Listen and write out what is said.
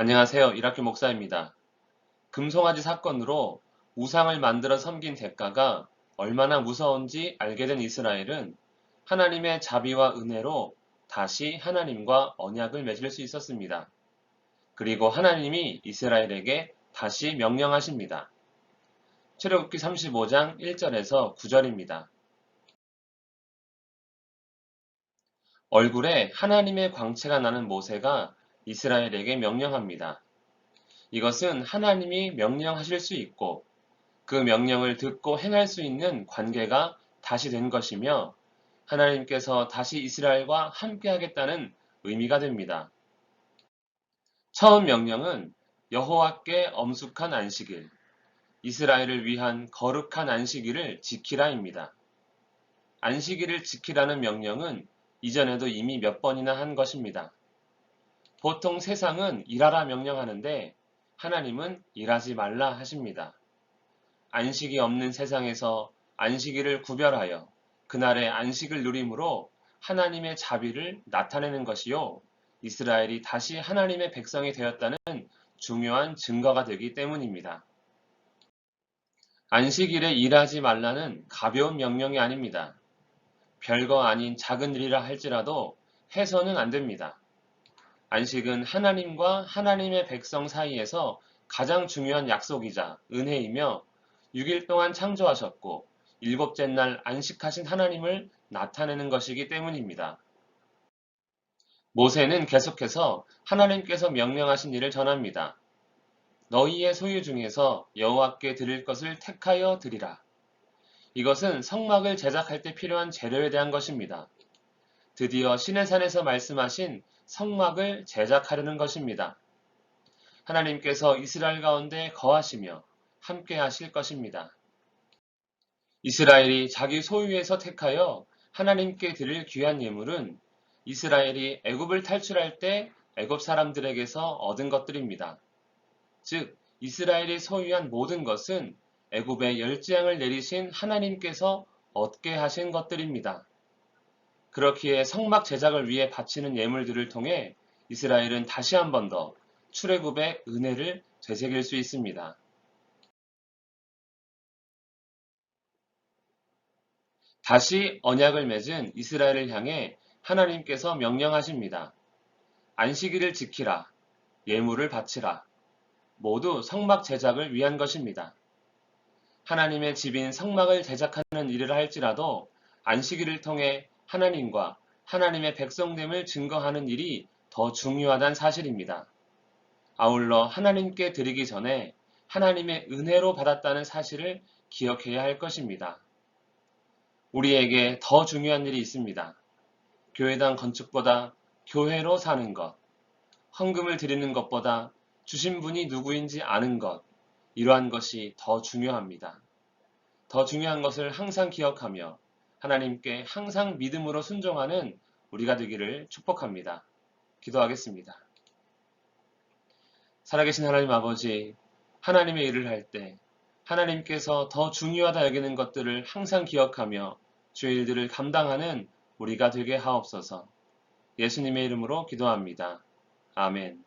안녕하세요. 이라클 목사입니다. 금송아지 사건으로 우상을 만들어 섬긴 대가가 얼마나 무서운지 알게 된 이스라엘은 하나님의 자비와 은혜로 다시 하나님과 언약을 맺을 수 있었습니다. 그리고 하나님이 이스라엘에게 다시 명령하십니다. 출애굽기 35장 1절에서 9절입니다. 얼굴에 하나님의 광채가 나는 모세가 이스라엘에게 명령합니다. 이것은 하나님이 명령하실 수 있고 그 명령을 듣고 행할 수 있는 관계가 다시 된 것이며 하나님께서 다시 이스라엘과 함께 하겠다는 의미가 됩니다. 처음 명령은 여호와께 엄숙한 안식일, 이스라엘을 위한 거룩한 안식일을 지키라입니다. 안식일을 지키라는 명령은 이전에도 이미 몇 번이나 한 것입니다. 보통 세상은 일하라 명령하는데 하나님은 일하지 말라 하십니다. 안식이 없는 세상에서 안식일을 구별하여 그날의 안식을 누림으로 하나님의 자비를 나타내는 것이요. 이스라엘이 다시 하나님의 백성이 되었다는 중요한 증거가 되기 때문입니다. 안식일에 일하지 말라는 가벼운 명령이 아닙니다. 별거 아닌 작은 일이라 할지라도 해서는 안 됩니다. 안식은 하나님과 하나님의 백성 사이에서 가장 중요한 약속이자 은혜이며 6일 동안 창조하셨고 일곱째 날 안식하신 하나님을 나타내는 것이기 때문입니다. 모세는 계속해서 하나님께서 명령하신 일을 전합니다. 너희의 소유 중에서 여호와께 드릴 것을 택하여 드리라. 이것은 성막을 제작할 때 필요한 재료에 대한 것입니다. 드디어 시내산에서 말씀하신 성막을 제작하려는 것입니다. 하나님께서 이스라엘 가운데 거하시며 함께 하실 것입니다. 이스라엘이 자기 소유에서 택하여 하나님께 드릴 귀한 예물은 이스라엘이 애굽을 탈출할 때 애굽 사람들에게서 얻은 것들입니다. 즉 이스라엘이 소유한 모든 것은 애굽에 열재앙을 내리신 하나님께서 얻게 하신 것들입니다. 그렇기에 성막 제작을 위해 바치는 예물들을 통해 이스라엘은 다시 한 번 더 출애굽의 은혜를 되새길 수 있습니다. 다시 언약을 맺은 이스라엘을 향해 하나님께서 명령하십니다. 안식일을 지키라, 예물을 바치라. 모두 성막 제작을 위한 것입니다. 하나님의 집인 성막을 제작하는 일을 할지라도 안식일을 통해 하나님과 하나님의 백성됨을 증거하는 일이 더 중요하다는 사실입니다. 아울러 하나님께 드리기 전에 하나님의 은혜로 받았다는 사실을 기억해야 할 것입니다. 우리에게 더 중요한 일이 있습니다. 교회당 건축보다 교회로 사는 것, 헌금을 드리는 것보다 주신 분이 누구인지 아는 것, 이러한 것이 더 중요합니다. 더 중요한 것을 항상 기억하며 하나님께 항상 믿음으로 순종하는 우리가 되기를 축복합니다. 기도하겠습니다. 살아계신 하나님 아버지, 하나님의 일을 할 때 하나님께서 더 중요하다 여기는 것들을 항상 기억하며 주의 일들을 감당하는 우리가 되게 하옵소서. 예수님의 이름으로 기도합니다. 아멘.